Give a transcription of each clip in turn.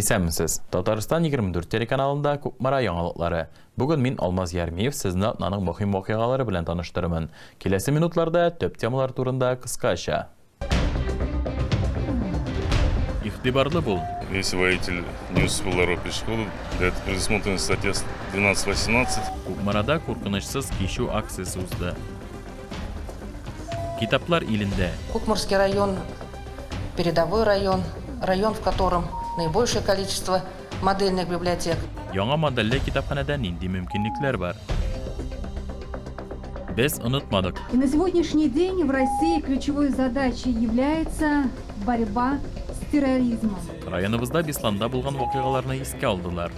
Исәнмесез. Татарстан 24 телеканалында Кукмара яңалыклары. Бүген мин Алмаз Ярмиев сезне атнаның мөһим вакыйгалары белән таныштырырмын. Киләсе минутларда төп темалар турында кыскача. Игътибарлы бул. Если водитель не успел дорогу пешеходу, это предусмотрено статья 12.18. Кукмарада куркынычсыз кишу акциясы узды. Китаплар илендә. Кукмарский район, передовой район, район, в котором наибольшее количество модельных библиотек. Яңа модельле китапханәдә нинди мөмкинлекләр бар? Без онытмадык. На сегодняшний день в России ключевой задачей является борьба с терроризмом. Районыбызда Бесланда булган вакыйгаларны искә алдылар.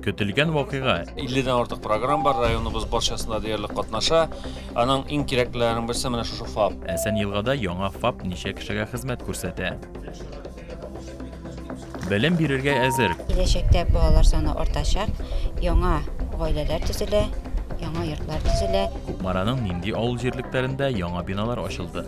Көтелгән вакыйга 50-дән артык программ бар, районыбыз барчасында диярлек катнаша. Аның иң кирәкләренең берсе менә шушы ФАП. Әсән елгада яңа ФАП ничә кешегә хезмәт күрсәтә? Белем бирергә әзер. Киләчәктә балалар саны артачак, яңа гаиләләр төзелә, яңа йортлар төзелә. Кукмараның нинди авыл җирлекләрендә яңа биналар ачылды.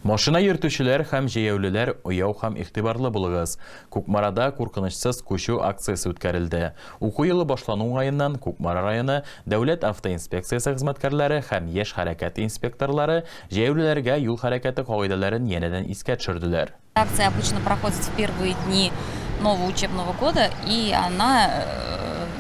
Машина йөртүчеләр һәм җәяүлеләр уяу һәм игътибарлы булыгыз. Кукмарада куркынычсыз күчү акциясы үткәрелде. Уку елы башлану уңаеннан Кукмара районы дәүләт автоинспекциясе хезмәткәрләре һәм яшь хәрәкәте инспекторлары җәяүлеләргә юл хәрәкәте кагыйдәләрен янәдән искә төшерделәр. Акция обычно проходит в первые дни нового учебного года, и она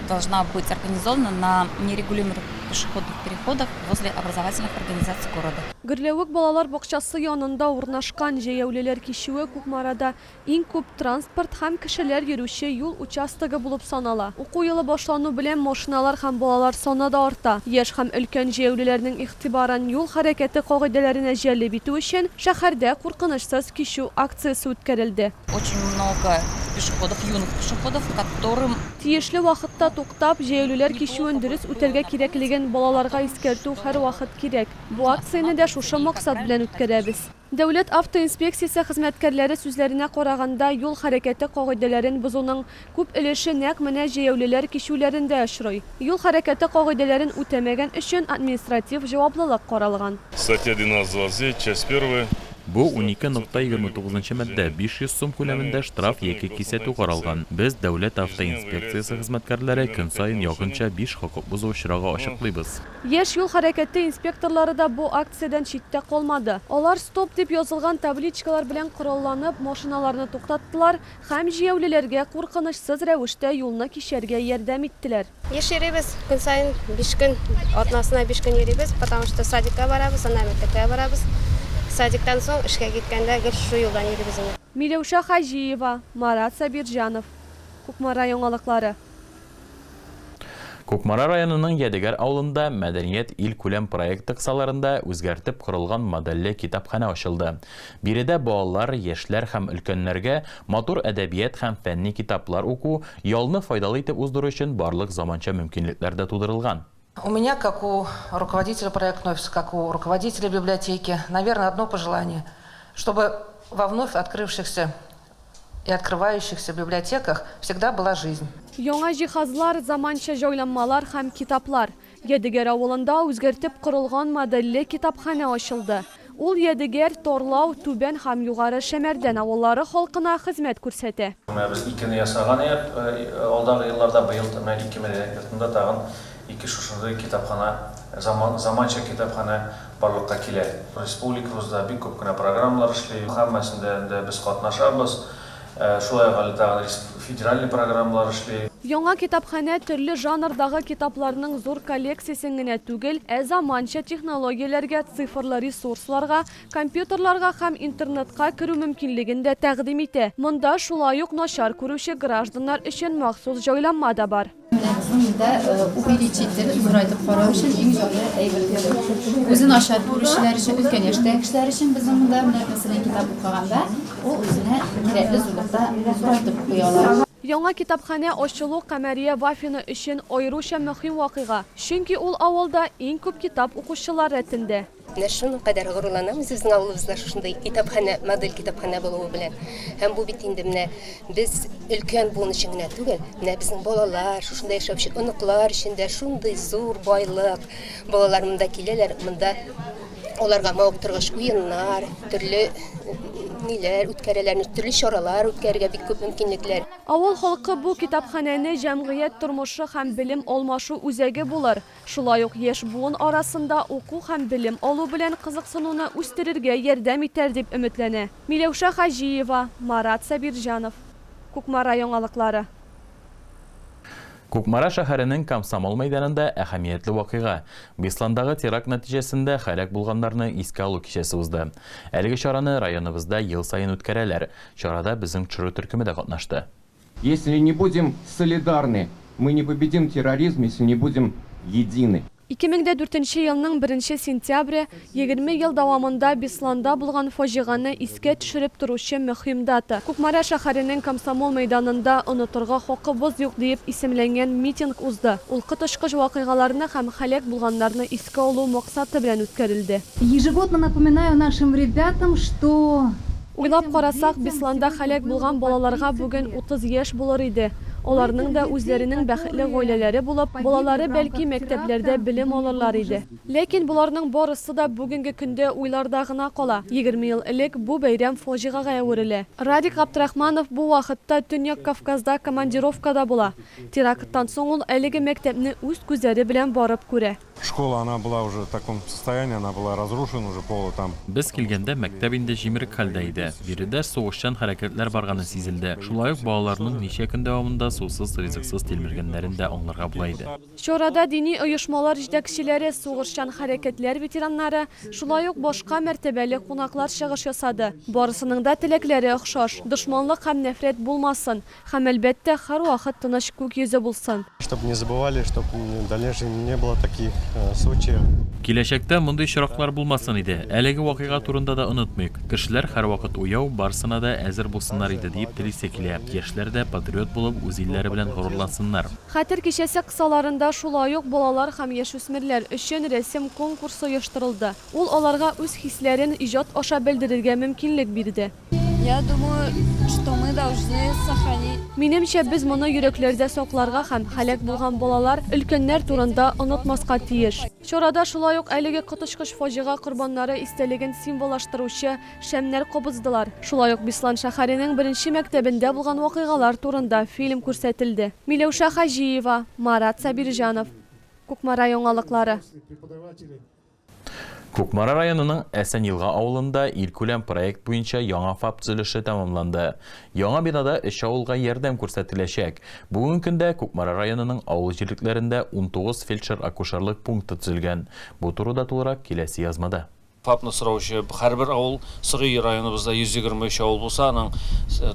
должна быть организована на нерегулируемых пешеходных переходах возле образовательных организаций города. Гөрләвек балалар бакчасы янында урнашкан җәяүлеләр кичүе Кукмарада иң күп транспорт һәм кешеләр йөрүче юл участогы булып санала. Уку елы башлану белән машиналар һәм балалар саны да арта. Яшь һәм өлкән җәяүлеләрнең игътибарын юл хәрәкәте кагыйдәләренә җәлеп итү өчен шәһәрдә куркынычсыз кичү акциясы үткәрелде. Очень много пешеходов, юных пешеходов, которым Тиешле вакытта туктап, җәяүлеләр кичүен дөрес үтәргә кирәклеген балаларга искәртү һәрвакыт кирәк. Бу акцияны да шушы максат белән үткәрәбез. Дәүләт автоинспекциясе хезмәткәрләре сүзләренә караганда, юл хәрәкәте кагыйдәләрен бозуның күп өлеше нәкъ менә җәяүлеләр кичүләрендә очрый. Юл хәрәкәте кагыйдәләрен үтәмәгән өчен административ җаваплылык каралган. Статья 12.29, часть 1. Бу 12.29 маддә 500 сум күләмендә штраф яки кисәтү каралган. Без дәүләт автоинспекциясе хезмәткәрләре көн сайын якынча 5 хокук бозу очрагы ачыклыйбыз. Яшь юл хәрәкәте инспекторлары да бу акциядән читтә калмады. Алар стоп дип язылган табличкалар белән коралланып, машиналарны туктаттылар һәм җәяүлеләргә куркынычсыз рәвештә юлны кичәргә ярдәм иттеләр. Еш йөрибез, көн сайын 5 көн, атнасына 5 көн йөрибез, потому что садикка барабыз, мәктәпкә барабыз. Садиктан соң эшкә киткәндә гел шу юлдан йөрибез. Миләүшә Хаҗиева, Марат Сабирҗанов. Кукмара яңалыклары. Кукмара районының Ядегар авылында Мәдәният ил күләм проекты кысаларында үзгәртеп корылган модельле китапханә ачылды. Биредә балалар, яшьләр һәм өлкәннәргә матур әдәбият һәм фәнни китаплар уку, ялны файдалы итеп уздыру өчен барлык заманча мөмкинлекләр дә тудырылган. У меня, как у руководителя проектного офиса, как у руководителя библиотеки, наверное, одно пожелание, чтобы во вновь открывшихся и открывающихся библиотеках всегда была жизнь. Яңа җиһазлар, заманча җайланмалар һәм китаплар. Ядегәр авылында үзгәртеп корылган модельле китапханә ачылды. Ул Ядегәр, Торлау, Түбән һәм Югары Шәмәрдән авыллары халкына хезмәт күрсәтә. Без 2-не ясаган идек, алдагы елларда быел 2024 тагын 2 шушындай китапхана, заманча китапхана барлыкка килә. Республикабызда бик күп кенә программалар эшли, һәммәсендә без катнашабыз. Шулай ук федераль программалар эшли. Яңа китапханә төрле жанрдагы китапларның зур коллекциясын генә түгел, заманча технологияләргә, цифрлы ресурсларга, компьютерларга һәм интернетка керү мөмкинлеген дә тәкъдим итә. Монда шулай ук начар күрүче гражданнар өчен махсус җайланма да бар. Увеличитель, зурайтып карау өчен иң җайлы әйбер. Үзен начар күрүчеләр өчен, өлкән яшьтәге кешеләр өчен без монда мәсәлән китап укыганда, ул үзенә кирәкле зурлыкта зурайтып куялар. Яңа китапханә ачылу Камәрия Вафина өчен аеруча мөһим вакыйга, чөнки ул авылда иң күп китап укучылар рәтендә. Менә шуның кадәр горурланабыз безнең авылыбызда шушындай китапханә, модель китапханә булуы белән. Һәм бу бит инде менә без өлкән булуны өчен генә түгел, менә безнең балалар, шушындай яшәүче оныклар өчен дә шундый зур байлык. Балалар монда киләләр, монда аларга мавыктыргыч уеннар, төрле ниләр үткәрәләр, төрле чаралар үткәрергә бик күп мөмкинлекләр. Авыл халкы бу китапханәне җәмгыять тормышы һәм белем алмашу үзәге булыр. Шулай ук яшь буын арасында уку һәм белем алу белән кызыксынуны үстерергә ярдәм итәр дип өметләнә. Миләүшә Хәҗиева, Марат Сабирҗанов. Кукмара яңалыклары. Кукмара шәһәренең Комсомол мәйданында әһәмиятле вакыйга. Бесландагы теракт нәтиҗәсендә һәлак булганнарны искә алу кичәсе узды. Әлеге чараны районыбызда ел сайын үткәрәләр. Чарада безнең Чыры төркеме дә катнашты. Если не будем солидарны, мы не победим терроризм, если не будем едины. 2004 елның 1 сентябрь 20 ел дәвамында Бесланда булган фаҗиганы искә төшереп торучы мөһим дата. Кукмара шәһәренең Комсомол мәйданында онытырга хакыбыз юк дип исемләнгән митинг узды. Ул котышкыч вакыйгаларны һәм һәлак булганнарны искә алу максаты белән үткәрелде. Ежегодно напоминаю нашим ребятам, что... Уйлап карасак, Бесланда һәлак булган балаларга бүген 30 яшь булыр иде. Оларның да үзләренең бәхетле гаиләләре булып, балалары бәлки мәктәпләрдә белем алырлар иде. Ләкин буларның барысы да бүгенге көндә уйларда гына кала. 20 ел элек бу бәйрәм фаҗигага әверелә. Радик Абдрахманов бу вакытта Төньяк Кавказда командировкада була. Теракттан соң ул әлеге мәктәпне үз күзләре белән барып күрә. Школа, она была уже в таком состоянии, она была разрушена уже полу там. Без килгәндә мәктәп инде җимерек хәлдә иде. Биредә сугышчан хәрәкәтләр барганы сизелде. Шулай ук балаларның ничә көн дәвамында сусыз, ризыксыз тилмергәннәрен дә аңларга була иде. Чарада дини оешмалар җитәкчеләре, сугышчан хәрәкәтләр ветераннары, шулай ук башка мәртәбәле кунаклар чыгыш ясады. Барысының да теләкләре охшаш. Дошманлык һәм нәфрәт булмасын, һәм әлбәттә һәрвакыт тыныч күк йөзе булсын. Чтобы не забывали, чтобы в дальнейшем не было таких случаев. Киләчәктә мондый чираклар булмасын иде. Әлеге вакыйга турында да онытмыйк. Кешеләр һәрвакыт уяу, барсына да әзер булсыннар иде дип телисә килә. Яшьләр дә патриот булып үз илләре белән горурлансыннар. Хәтер кичәсе кысаларында шулай ук балалар һәм яшүсмерләр өчен рәсем конкурсы оештырылды. Ул аларга үз хисләрен иҗат аша белдерергә мөмкинлек бирде. Я думаю, что мы должны сохранить. Минемчә, без моны йөрәкләрдә сакларга һәм һәлак булган балалар, өлкәннәр турында онытмаска тиеш. Чарада шулай ук әлеге котышкыч фаҗига корбаннары истәлеген символлаштыручы шәмнәр кабыздылар. Шулай ук Беслан шәһәренең 1 мәктәбендә булган вакыйгалар турында фильм күрсәтелде. Миләүшә Хәҗиева, Марат Сабирҗанов. Кукмара яңалыклары. Кукмара районының Әсәнилга авылында илкүләм проект буенча яңа ФАП төзелеше тәмамланды. Яңа бинада 3 авылга ярдәм күрсәтеләчәк. Бүген көндә Кукмара районының авыл җирлекләрендә 19 фельдшер-акушерлык пункты төзелгән. Бу турыда тулырак киләсе язмада. ФАПны сораучы һәрбер авыл Сырый районыбызда 123 авыл булса, аның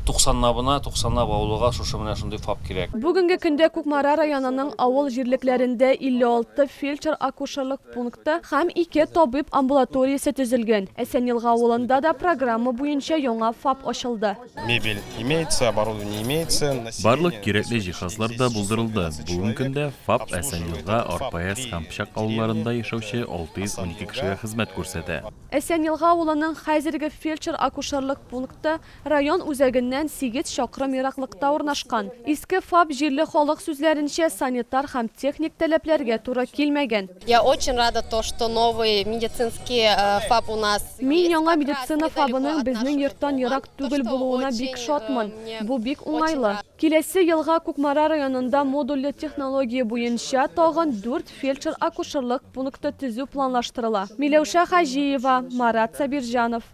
90 авылга шушы менә шундый ФАП кирәк. Бүгенге көндә Кукмара районының авыл җирлекләрендә 56 фельдшер-акушерлык пункты һәм 2 табиб амбулаториясе төзелгән. Әсәнилга авылында да программа буенча яңа ФАП ачылды. Мебель имеется, оборудование имеется. Барлык кирәкле җиһазлар да булдырылды. Бүген көндә ФАП Әсәнилга, РПС һәм Пычак авылларында яшәүче 612 кешегә хезмәт күрсәтә. Әсәнилга авылының хәзерге фельдшер-акушерлык пункты район үзәгеннән 8 чакрым ераклыкта урнашкан. Иске ФАП җирле халык сүзләренчә санитар һәм техник таләпләргә туры килмәгән. Я очень рада то, что новый медицинский ФАП у нас. Мин яңа медицина ФАПының безнең йорттан ерак түгел булуына бик шатмын. Бу бик уңайлы. Киләсе елга Кукмара районында модульле технология буенча тагын 4 фельдшер-акушерлык пункты төзү планлаштырыла. Миләүшә Хәҗиева, Марат Сабирҗанов.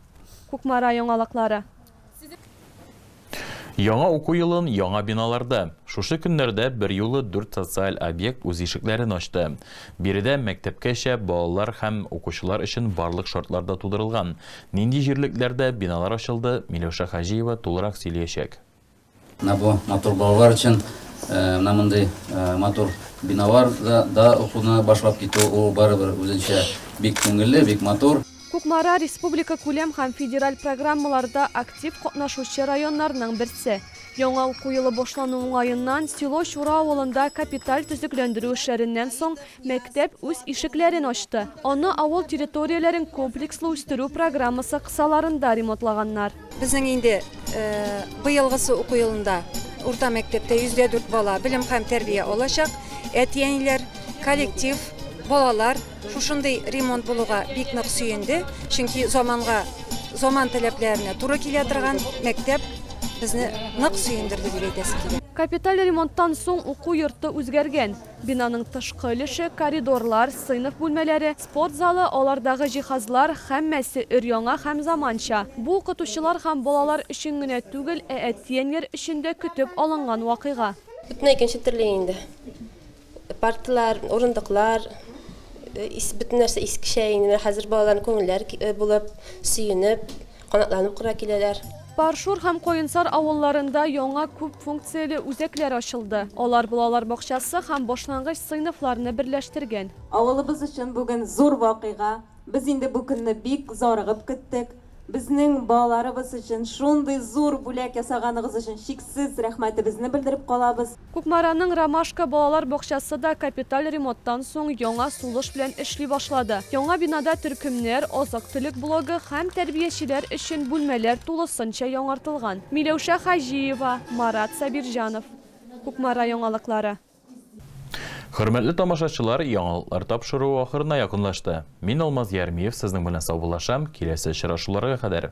Кукмара яңалыклары. Яңа уку елын яңа биналарда. Шушы көннәрдә бер юлы 4 социаль объект үз ишекләрен ачты. Биредә мәктәпкәчә балалар һәм укучылар өчен барлык шартларда тудырылган. Нинди җирлекләрдә биналар ачылды, Миләүшә Хәҗиева тулырак сөйләячәк. Бу матур балалар өчен мондай матур биналар да укуны башлап китү ул барыбер үзенчә бик күңелле, бик матур. Кукмара республика күләм һәм федераль программаларда актив катнашучы районнарның берсе. Яңа уку елы башлану уңаеннан село Шура авылында капиталь төзекләндерү эшләреннән соң мәктәп үз ишекләрен ачты. Аны авыл территорияләрен комплекслы үстерү программасы кысаларында ремонтлаганнар. Безнең инде быелгысы уку елында урта мәктәптә 104 бала белем һәм тәрбия алачак. Әтиәниләр, коллектив, балалар шушындай ремонт булуга бик нык сөенде. Чөнки заман таләпләренә туры килә торган мәктәп безне нык сөендерде дип әйтәсе килә. Капиталь ремонттан соң уку йорты үзгәргән. Бинаның тышкы өлеше, коридорлар, сыйныф бүлмәләре, спорт залы, алардагы җиһазлар һәммәсе өр-яңа һәм заманча. Бу укытучылар һәм балалар өчен генә түгел, әтиәннәр өчен дә көтеп алынган вакыйга. Бөтен икенче төрле инде. Парталар, урындыклар, бөтен нәрсә искечә инде. Хәзер балаларның күңелләре булып, сөенеп, канатланып кыра киләләр. Паршур һәм Коенсар авылларында яңа күп функцияле үзәкләр ачылды. Алар балалар бакчасы һәм башлангыч сыйныфларны берләштергән. Авылыбыз өчен бүген зур вакыйга. Без инде бу көнне бик зарыгып көттек. Безнең балаларыбыз өчен шундый зур бүләк ясаганыгыз өчен шиксез рәхмәтебезне белдереп калабыз. Кукмараның Ромашка балалар бакчасы да капиталь ремонттан соң яңа сулыш белән эшли башлады. Яңа бинада төркемнәр, азык-төлек блогы һәм тәрбиячеләр өчен бүлмәләр тулысынча яңартылган. Миләүшә Хаҗиева, Марат Сабирҗанов. Кукмара яңалыклары. Хөрмәтле тамашачылар, яңалыклар тапшыру ахырына якынлашты. Мин Алмаз Ярмиев сезнең белән саубуллашам. Киләсе очрашуларга кадәр.